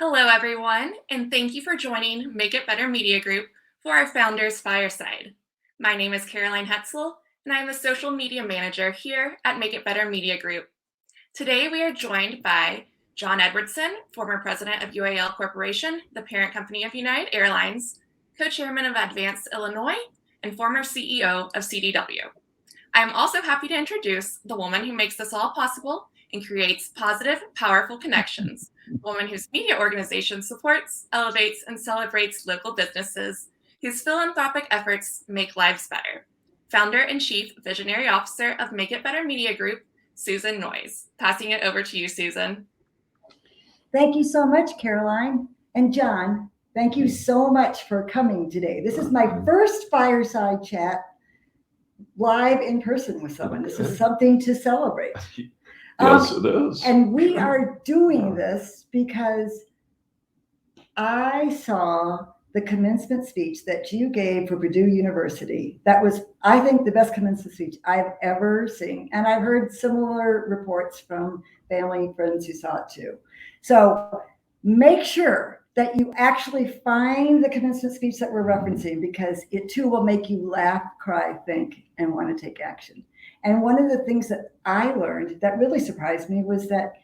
Hello, everyone, and thank you for joining Make It Better Media Group for our Founders Fireside. My name is Caroline Hetzel, and I'm the Social Media Manager here at Make It Better Media Group. Today, we are joined by John Edwardson, former president of UAL Corporation, the parent company of United Airlines, co-chairman of Advance Illinois, and former CEO of CDW. I am also happy to introduce the woman who makes this all possible and creates positive, powerful connections, a woman whose media organization supports, elevates, and celebrates local businesses whose philanthropic efforts make lives better. Founder and Chief Visionary Officer of Make It Better Media Group, Susan Noyes. Passing it over to you, Susan. Thank you so much, Caroline. And John, thank you so much for coming today. This is my first fireside chat live in person with someone. This is something to celebrate. Yes, it is. And we are doing this because I saw the commencement speech that you gave for Purdue University. That was, I think, the best commencement speech I've ever seen. And I've heard similar reports from family and friends who saw it too. So make sure that you actually find the commencement speech that we're referencing, because it too will make you laugh, cry, think, and want to take action. And one of the things that I learned that really surprised me was that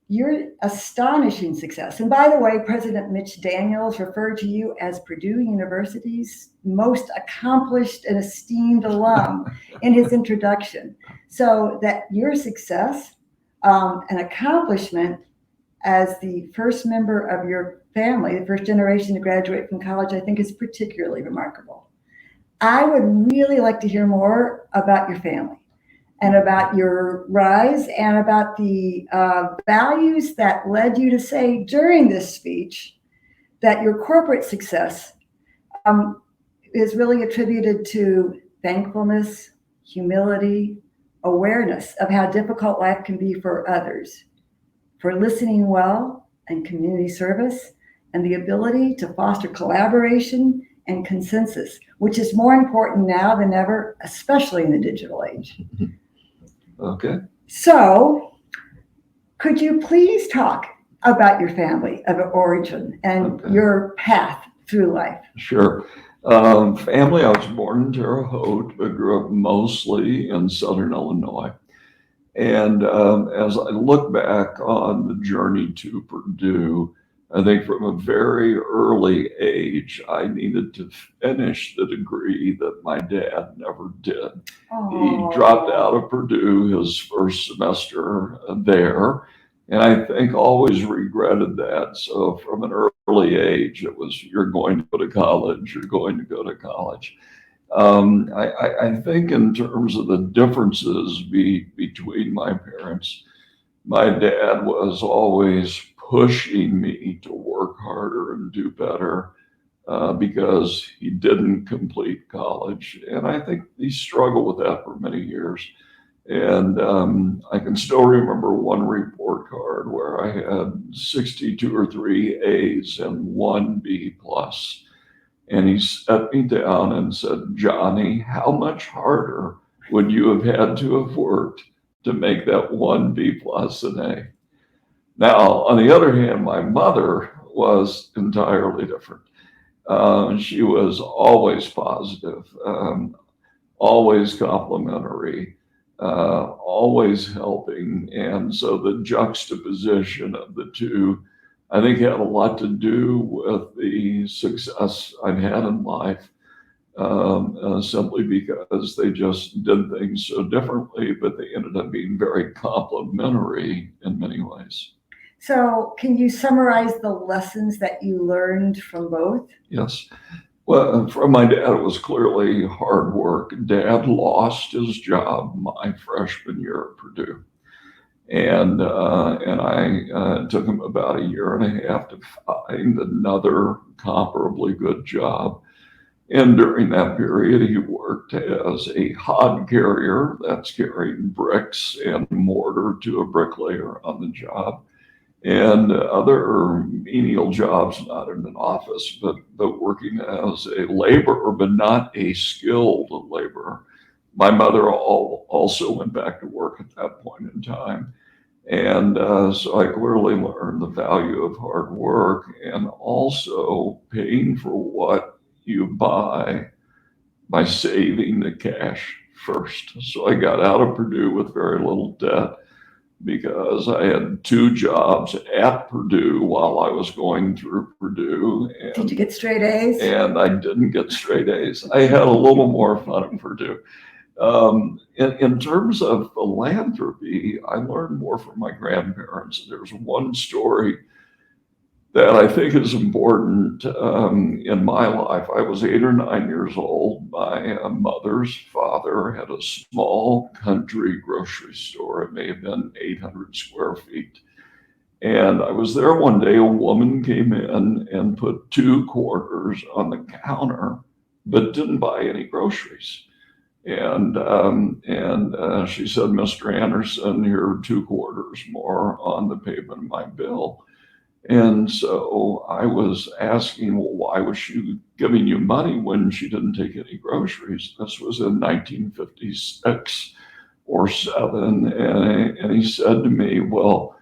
your astonishing success. And by the way, President Mitch Daniels referred to you as Purdue University's most accomplished and esteemed alum in his introduction. So that your success and accomplishment as the first member of your family, the first generation to graduate from college, I think is particularly remarkable. I would really like to hear more about your family and about your rise and about the values that led you to say during this speech that your corporate success is really attributed to thankfulness, humility, awareness of how difficult life can be for others, for listening well and community service, and the ability to foster collaboration and consensus, which is more important now than ever, especially in the digital age. Okay. So, could you please talk about your family of origin and your path through life? Sure. Family, I was born in Terre Haute, but grew up mostly in Southern Illinois. And as I look back on the journey to Purdue, I think from a very early age, I needed to finish the degree that my dad never did. Oh. He dropped out of Purdue his first semester there, and I think always regretted that. So from an early age, it was, you're going to go to college, you're going to go to college. I think in terms of the differences between my parents, my dad was always pushing me to work harder and do better because he didn't complete college. And I think he struggled with that for many years. And I can still remember one report card where I had 62 or 3 A's and 1 B plus. And he sat me down and said, "Johnny, how much harder would you have had to have worked to make that 1 B plus an A?" Now, on the other hand, my mother was entirely different. She was always positive, always complimentary, always helping. And so the juxtaposition of the two, I think, had a lot to do with the success I've had in life, simply because they just did things so differently, but they ended up being very complementary in many ways. So can you summarize the lessons that you learned from both? Yes. Well, from my dad, it was clearly hard work. Dad lost his job my freshman year at Purdue. And I took him about 1.5 years to find another comparably good job. And during that period, he worked as a hod carrier, that's carrying bricks and mortar to a bricklayer on the job, and other menial jobs, not in an office, but working as a laborer, but not a skilled laborer. My mother also went back to work at that point in time. And so I clearly learned the value of hard work and also paying for what you buy by saving the cash first. So I got out of Purdue with very little debt because I had 2 jobs at Purdue while I was going through Purdue. Did you get straight A's? And I didn't get straight A's. I had a little more fun at Purdue. In terms of philanthropy, I learned more from my grandparents. There's one story that I think is important in my life. I was 8 or 9 years old. My mother's father had a small country grocery store. It may have been 800 square feet. And I was there one day. A woman came in and put 2 quarters on the counter, but didn't buy any groceries. And she said, "Mr. Anderson, here are 2 quarters more on the payment of my bill." And so I was asking, well, why was she giving you money when she didn't take any groceries? This was in 1956 or 7. And he said to me, well,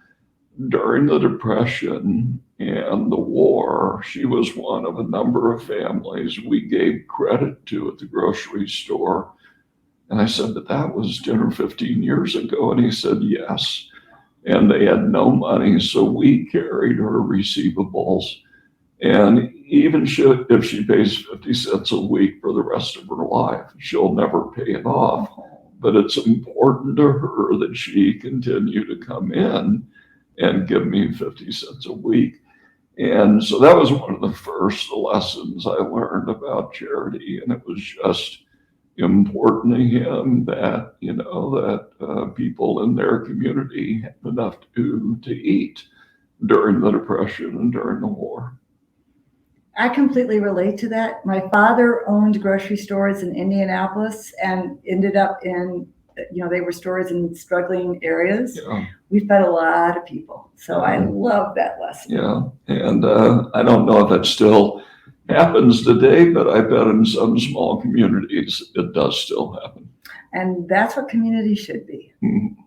during the Depression and the war, she was one of a number of families we gave credit to at the grocery store. And I said, but that was 10 or 15 years ago. And he said, yes. And they had no money, so we carried her receivables. And even if she pays 50 cents a week for the rest of her life, she'll never pay it off. But it's important to her that she continue to come in and give me 50 cents a week. And so that was one of the first lessons I learned about charity. And it was just important to him that people in their community had enough to eat during the Depression and during the war. I completely relate to that. My father owned grocery stores in Indianapolis and ended up in, they were stores in struggling areas. Yeah. We fed a lot of people. So I love that lesson. Yeah. And I don't know if that still happens today, but I bet in some small communities it does still happen. And that's what community should be. Mm-hmm.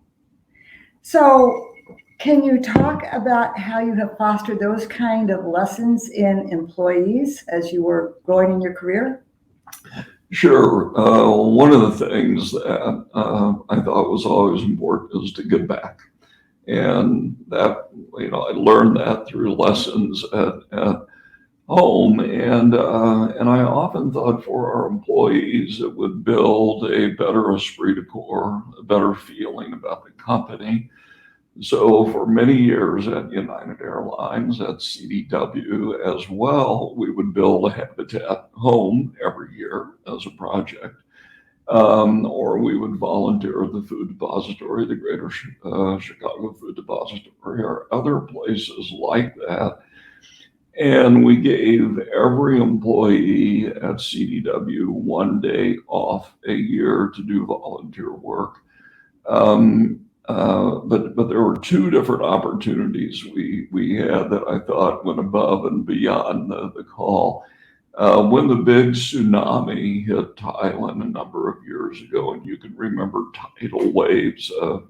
So can you talk about how you have fostered those kind of lessons in employees as you were growing in your career? Sure. One of the things that I thought was always important is to give back. And that, I learned that through lessons at home. And I often thought for our employees, it would build a better esprit de corps, a better feeling about the company. So for many years at United Airlines, at CDW as well, we would build a habitat home every year as a project. Or we would volunteer at the food depository, the Greater Chicago Food Depository, or other places like that. And we gave every employee at CDW 1 day off a year to do volunteer work. But there were 2 different opportunities we had that I thought went above and beyond the call. When the big tsunami hit Thailand a number of years ago, and you can remember tidal waves of,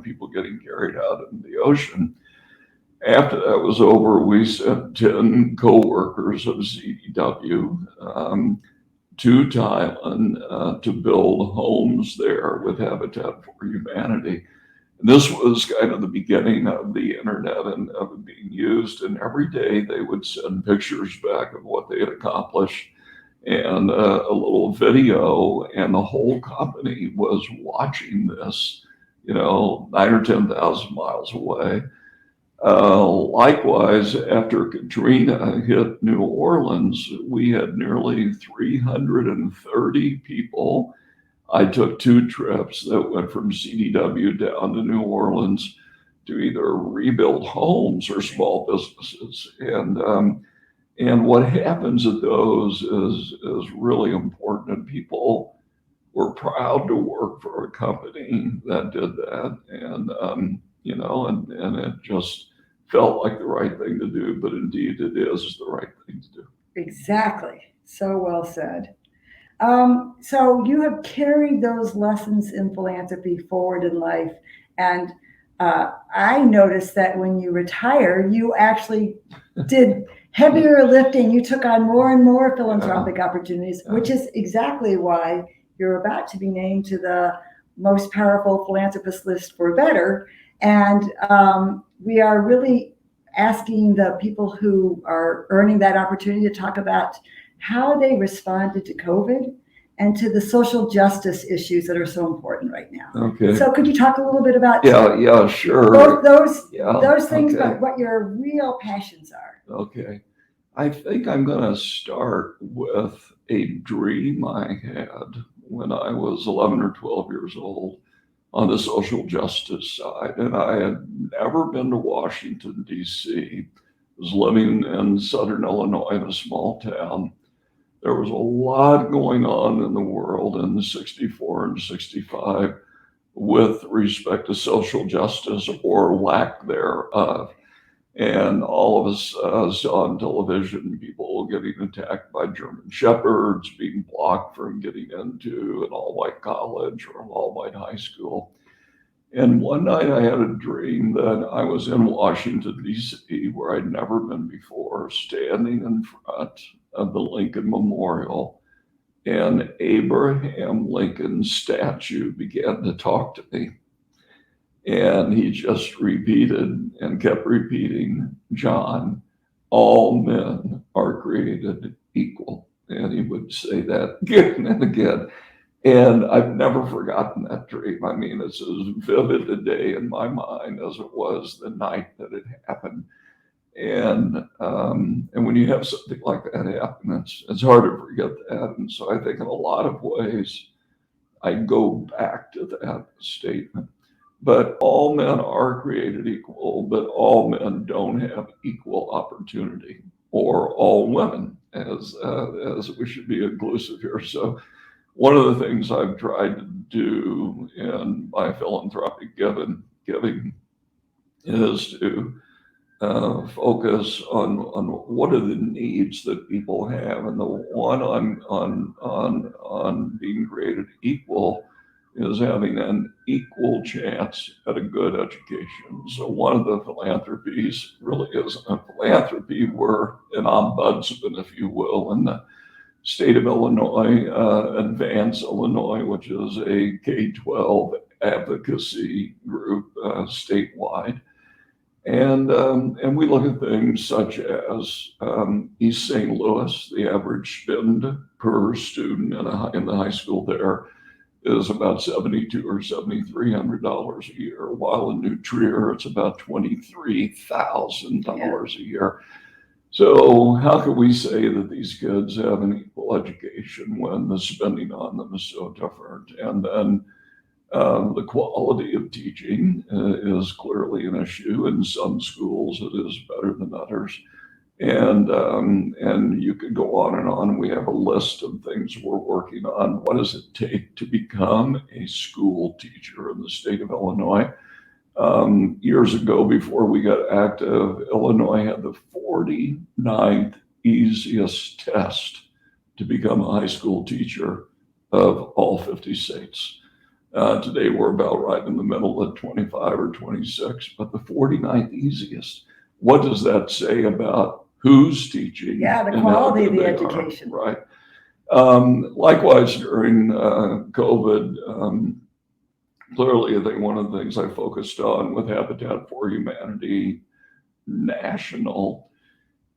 people getting carried out in the ocean. After that was over, we sent 10 co-workers of CDW to Thailand to build homes there with Habitat for Humanity. And this was kind of the beginning of the internet and of it being used. And every day they would send pictures back of what they had accomplished and a little video. And the whole company was watching this, 9 or 10,000 miles away. Likewise, after Katrina hit New Orleans, we had nearly 330 people. I took 2 trips that went from CDW down to New Orleans to either rebuild homes or small businesses. And what happens at those is really important. And people were proud to work for a company that did that. And it just felt like the right thing to do, but indeed it is the right thing to do. Exactly. So well said. So you have carried those lessons in philanthropy forward in life. And I noticed that when you retire, you actually did heavier lifting. You took on more and more philanthropic opportunities, which is exactly why you're about to be named to the most powerful philanthropist list for better. And we are really asking the people who are earning that opportunity to talk about how they responded to COVID and to the social justice issues that are so important right now. Okay. So could you talk a little bit about Yeah, sure. both Yeah, those things, okay. but what your real passions are? Okay. I think I'm going to start with a dream I had when I was 11 or 12 years old on the social justice side. And I had never been to Washington, D.C. I was living in Southern Illinois in a small town. There was a lot going on in the world in the 64 and 65 with respect to social justice or lack thereof. And all of us saw on television people getting attacked by German shepherds, being blocked from getting into an all-white college or an all-white high school. And one night I had a dream that I was in Washington, D.C., where I'd never been before, standing in front of the Lincoln Memorial, and Abraham Lincoln's statue began to talk to me. And he just repeated and kept repeating, John, all men are created equal. And he would say that again and again. And I've never forgotten that dream. I mean, it's as vivid a day in my mind as it was the night that it happened. And when you have something like that happen, it's hard to forget that. And so I think in a lot of ways, I go back to that statement. But all men are created equal, but all men don't have equal opportunity, or all women, as we should be inclusive here. So one of the things I've tried to do in my philanthropic giving is to focus on what are the needs that people have, and the one on being created equal is having an equal chance at a good education. So one of the philanthropies really isn't a philanthropy. We're an ombudsman, if you will, in the state of Illinois, Advance Illinois, which is a K-12 advocacy group statewide. And we look at things such as East St. Louis. The average spend per student in the high school there is about $7,200 or $7,300 a year, while in New Trier it's about $23,000 a year. So how can we say that these kids have an equal education when the spending on them is so different? And then the quality of teaching is clearly an issue. In some schools, it is better than others. And you could go on and on. We have a list of things we're working on. What does it take to become a school teacher in the state of Illinois? Years ago, before we got active, Illinois had the 49th easiest test to become a high school teacher of all 50 states. Today, we're about right in the middle at 25 or 26, but the 49th easiest. What does that say about who's teaching? Yeah, the quality of the education. Right. Likewise, during COVID, clearly, I think one of the things I focused on with Habitat for Humanity National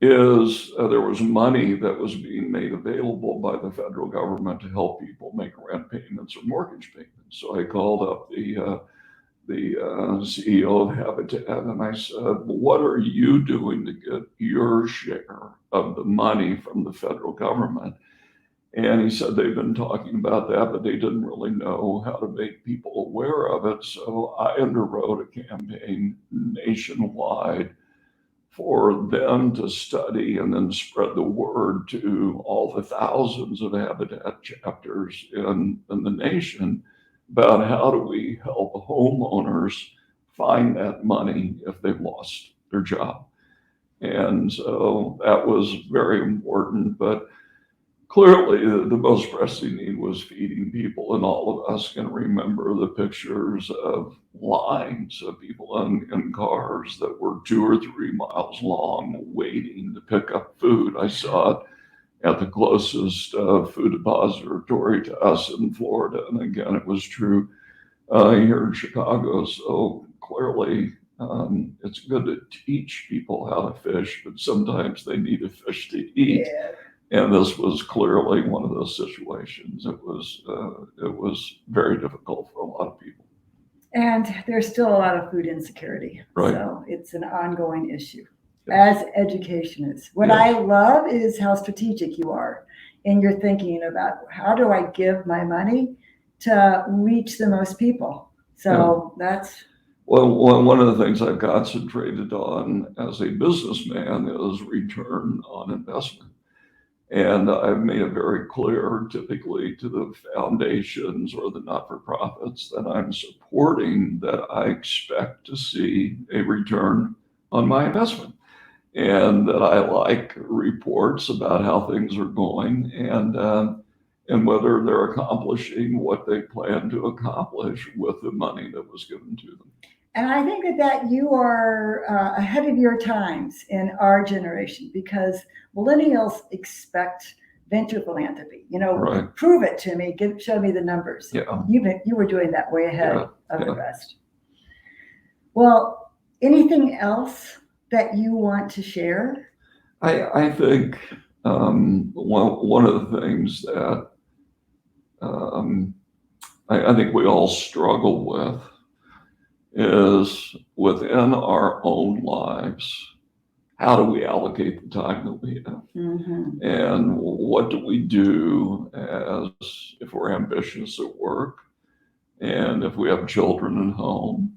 is there was money that was being made available by the federal government to help people make rent payments or mortgage payments. So I called up the CEO of Habitat and I said, what are you doing to get your share of the money from the federal government? And he said they've been talking about that, but they didn't really know how to make people aware of it. So I underwrote a campaign nationwide for them to study and then spread the word to all the thousands of Habitat chapters in the nation about how do we help homeowners find that money if they've lost their job. And so that was very important. But clearly the most pressing need was feeding people, and all of us can remember the pictures of lines of people in cars that were 2 or 3 miles long waiting to pick up food. I saw it at the closest food depository to us in Florida, and again, it was true here in Chicago. So clearly, it's good to teach people how to fish, but sometimes they need a fish to eat. Yeah. And this was clearly one of those situations. It was very difficult for a lot of people. And there's still a lot of food insecurity. Right. So it's an ongoing issue, Yes. as education is. What Yes. I love is how strategic you are in your thinking about how do I give my money to reach the most people. So that's Well, one of the things I've concentrated on as a businessman is return on investment. And I've made it very clear, typically to the foundations or the not-for-profits that I'm supporting, that I expect to see a return on my investment, and that I like reports about how things are going, and whether they're accomplishing what they plan to accomplish with the money that was given to them. And I think that you are ahead of your times in our generation, because millennials expect venture philanthropy. Right. Prove it to me. Show me the numbers. Yeah. You were doing that way ahead Yeah, of yeah. the rest. Well, anything else that you want to share? I think one of the things that I think we all struggle with is within our own lives, how do we allocate the time that we have? Mm-hmm. And what do we do as if we're ambitious at work, and if we have children at home,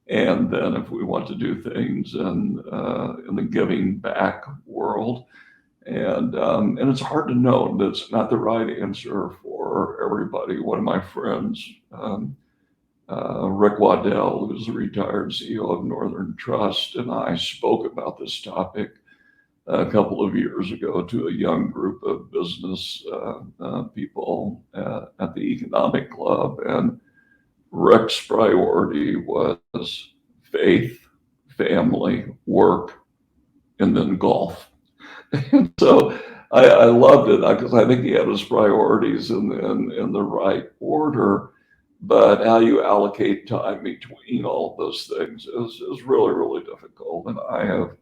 and then if we want to do things in the giving back world. And it's hard to know. That's not the right answer for everybody. One of my friends, Rick Waddell, who's the retired CEO of Northern Trust, and I spoke about this topic a couple of years ago to a young group of business people at the Economic Club. And Rick's priority was faith, family, work, and then golf. So I loved it because I think he had his priorities in the right order. But how you allocate time between all of those things is really, really difficult. And I have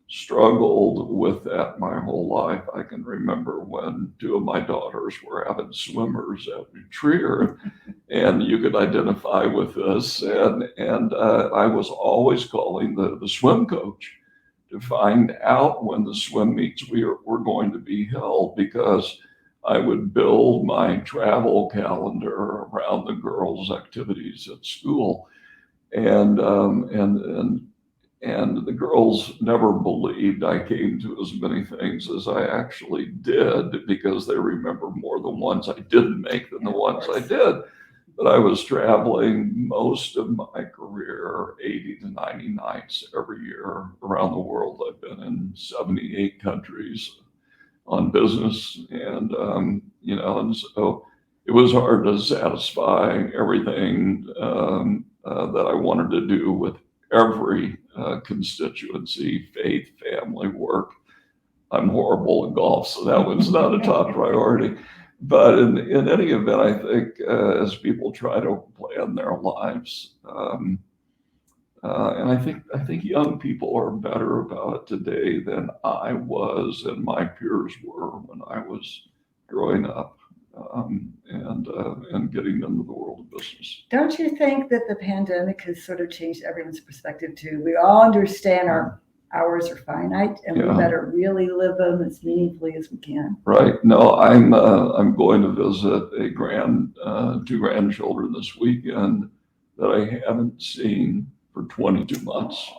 struggled with that my whole life. I can remember when 2 of my daughters were avid swimmers at Trier, and you could identify with this. And I was always calling the swim coach to find out when the swim meets were going to be held, because I would build my travel calendar around the girls' activities at school, and the girls never believed I came to as many things as I actually did, because they remember more the ones I didn't make than the ones I did. But I was traveling most of my career, 80 to 90 nights every year around the world. I've been in 78 countries on business, and and so it was hard to satisfy everything that I wanted to do with every constituency: faith, family, work. I'm horrible at golf, so that one's not a top priority. But in any event, I think as people try to plan their lives, and I think young people are better about it today than I was and my peers were when I was growing up, and getting into the world of business. Don't you think that the pandemic has sort of changed everyone's perspective too? We all understand our hours are finite, and we better really live them as meaningfully as we can. Right. No, I'm going to visit two grandchildren this weekend that I haven't seen for 22 months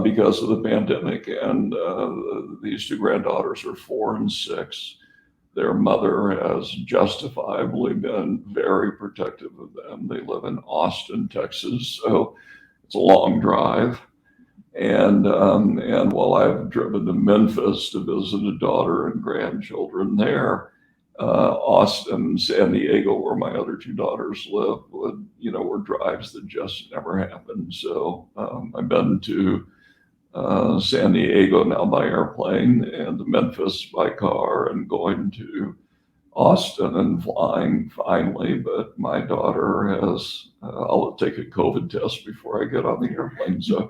because of the pandemic. And these 2 granddaughters are 4 and 6. Their mother has justifiably been very protective of them. They live in Austin, Texas, so it's a long drive. And while I've driven to Memphis to visit a daughter and grandchildren there, Austin and San Diego, where my other two daughters live, were drives that just never happened. So I've been to San Diego now by airplane, and to Memphis by car, and going to Austin and flying finally. But my daughter has, I'll take a COVID test before I get on the airplane. So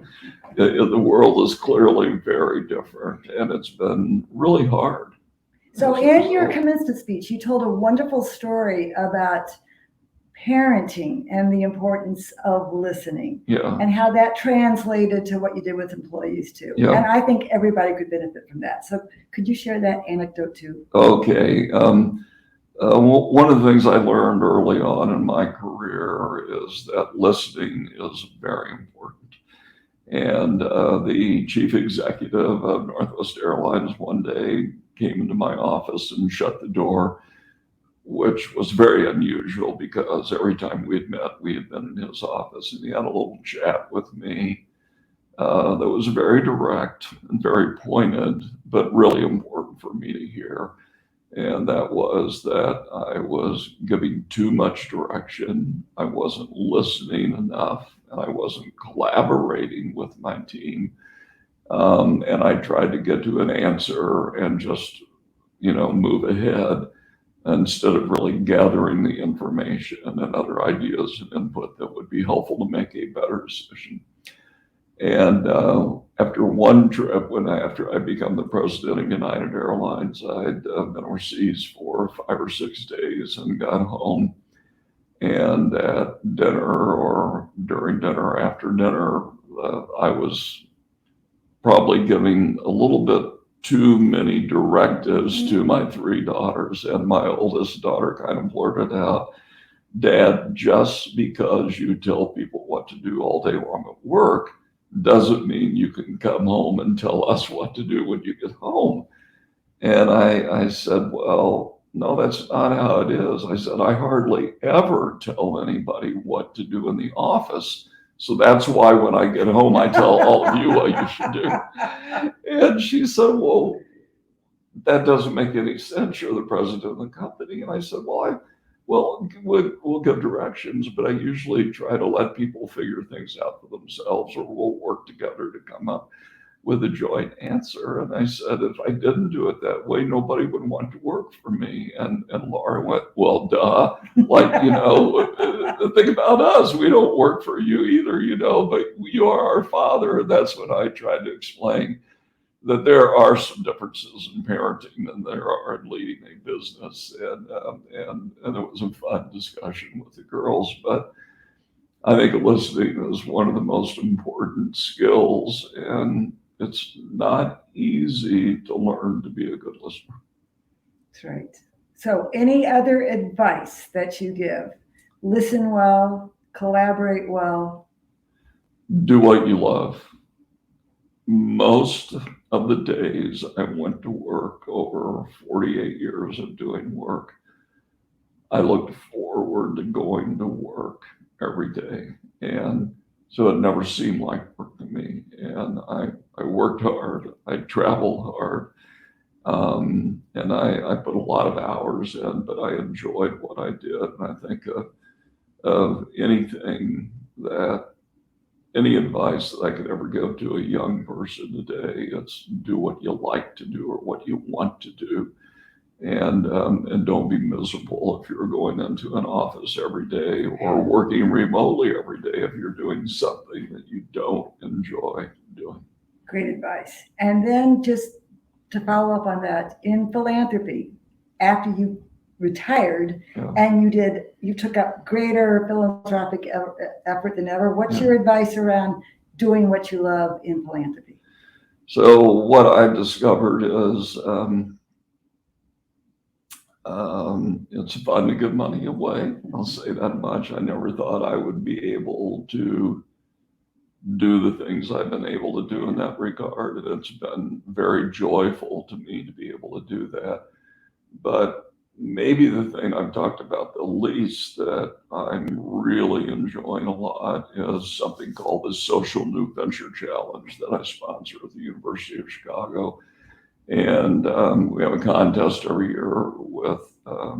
the world is clearly very different, and it's been really hard. So in your commencement speech, you told a wonderful story about parenting and the importance of listening, Yeah. and how that translated to what you did with employees too. Yeah. And I think everybody could benefit from that. So could you share that anecdote too? Okay. One of the things I learned early on in my career is that listening is very important. And the chief executive of Northwest Airlines one day came into my office and shut the door, which was very unusual because every time we'd met, we had been in his office, and he had a little chat with me that was very direct and very pointed, but really important for me to hear. And that was that I was giving too much direction, I wasn't listening enough, and I wasn't collaborating with my team. And I tried to get to an answer and just, move ahead, instead of really gathering the information and other ideas and input that would be helpful to make a better decision. And after one trip, after I became the president of United Airlines, I'd been overseas for 5 or 6 days and got home. And at dinner, or during dinner, after dinner, I was probably giving a little bit too many directives to my 3 daughters. And my oldest daughter kind of blurted out, "Dad, just because you tell people what to do all day long at work doesn't mean you can come home and tell us what to do when you get home." And I said, "Well, no, that's not how it is." I said, "I hardly ever tell anybody what to do in the office. So that's why when I get home, I tell all of you what you should do." And she said, "Well, that doesn't make any sense. You're the president of the company." And I said, we'll give directions, but I usually try to let people figure things out for themselves, or we'll work together to come up with a joint answer." And I said, "If I didn't do it that way, nobody would want to work for me." And Laura went, "Well, duh. Think about us. We don't work for you either, but you are our father." And that's when I tried to explain that there are some differences in parenting than there are in leading a business. And it was a fun discussion with the girls. But I think listening is one of the most important skills, and it's not easy to learn to be a good listener. That's right. So any other advice that you give? Listen well, collaborate well. Do what you love. Most of the days I went to work, over 48 years of doing work, I looked forward to going to work every day. And so it never seemed like work to me. And I worked hard, I traveled hard, and I put a lot of hours in, but I enjoyed what I did. And I think of any advice that I could ever give to a young person today, it's do what you like to do or what you want to do. And don't be miserable if you're going into an office every day or working remotely every day if you're doing something that you don't enjoy doing. Great advice. And then just to follow up on that, in philanthropy, after you retired, Yeah. and you took up greater philanthropic effort than ever, what's your advice around doing what you love in philanthropy? So what I've discovered is it's fun to give money away. I'll say that much. I never thought I would be able to do the things I've been able to do in that regard. And it's been very joyful to me to be able to do that. But maybe the thing I've talked about the least that I'm really enjoying a lot is something called the Social New Venture Challenge that I sponsor at the University of Chicago. And we have a contest every year with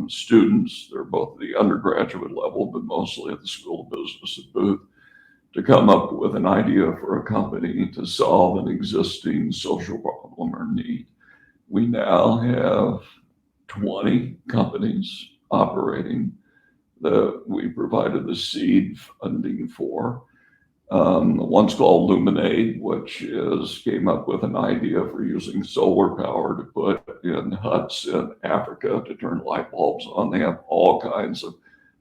students. They're both at the undergraduate level, but mostly at the School of Business at Booth, to come up with an idea for a company to solve an existing social problem or need. We now have 20 companies operating that we provided the seed funding for. One's called Luminate, which came up with an idea for using solar power to put in huts in Africa to turn light bulbs on. They have all kinds of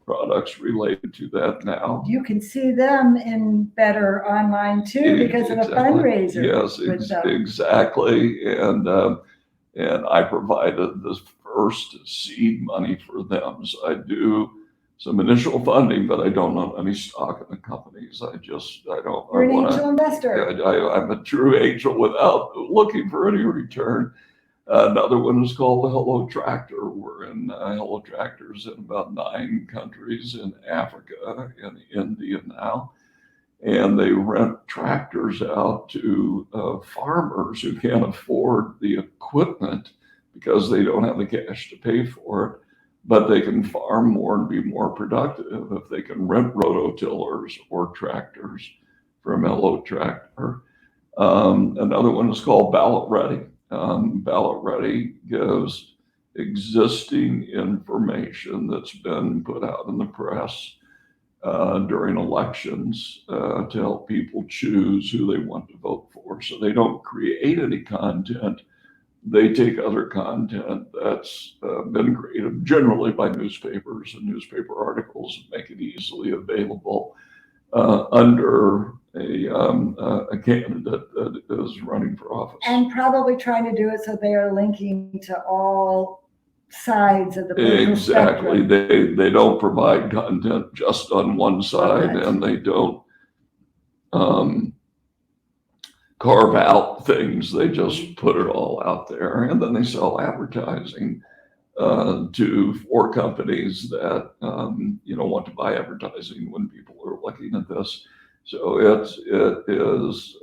products related to that now. You can see them in Better online too because of a fundraiser. Yes, exactly. And I provided the first seed money for them. So I do some initial funding, but I don't own any stock in the companies. I don't. You're an angel investor. I'm a true angel without looking for any return. Another one is called the Hello Tractor. We're in Hello Tractors in about 9 countries in Africa and India now. And they rent tractors out to farmers who can't afford the equipment because they don't have the cash to pay for it. But they can farm more and be more productive if they can rent rototillers or tractors from Hello Tractor. Another one is called Ballot Ready. Ballot Ready gives existing information that's been put out in the press during elections to help people choose who they want to vote for. So they don't create any content. They take other content that's been created generally by newspapers and newspaper articles and make it easily available under a candidate that is running for office. And probably trying to do it so they are linking to all sides of the political spectrum. They don't provide content just on one side, and they don't carve out things. They just put it all out there, and then they sell advertising for companies that want to buy advertising when people are looking at this. So it is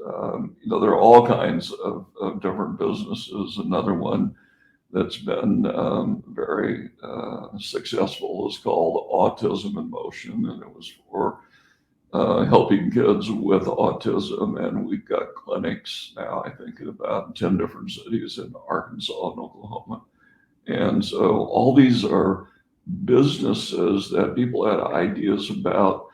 there are all kinds of different businesses. Another one that's been very successful is called Autism in Motion, and it was for helping kids with autism. And we've got clinics now, I think, in about 10 different cities in Arkansas and Oklahoma. And so all these are businesses that people had ideas about.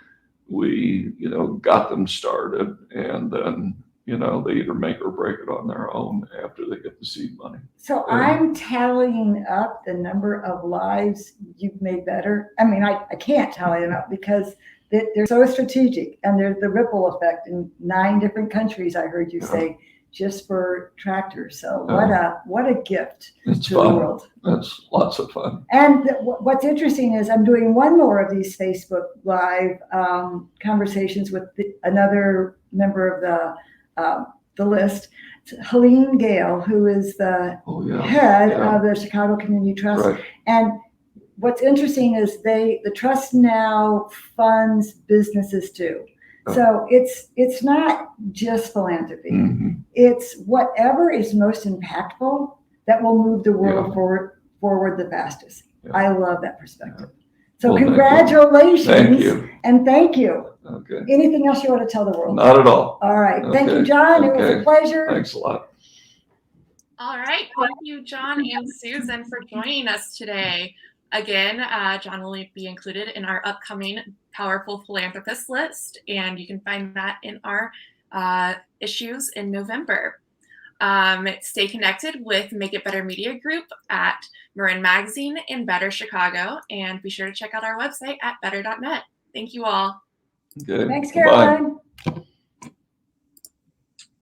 We, got them started, and then, they either make or break it on their own after they get the seed money. So I'm tallying up the number of lives you've made better. I mean, I can't tally them up because they're so strategic, and there's the ripple effect in 9 different countries, I heard you say, just for tractors. So what a gift to fun. The world. That's lots of fun. And what's interesting is I'm doing one more of these Facebook Live conversations with another member of the list, Helene Gale, who is the head of the Chicago Community Trust. Right. And what's interesting is the trust now funds businesses too. So it's not just philanthropy. Mm-hmm. It's whatever is most impactful that will move the world forward the fastest. Yeah. I love that perspective. So congratulations. Thank you. And thank you. Okay. Anything else you want to tell the world? Not at all. All right. Okay. Thank you, John. It was a pleasure. Thanks a lot. All right. Thank you, John and Susan, for joining us today. Again, John will be included in our upcoming Powerful Philanthropist list, and you can find that in our issues in November. Stay connected with Make It Better Media Group at Marin Magazine in Better Chicago, and be sure to check out our website at better.net. Thank you all. Okay. Thanks, Caroline. Bye.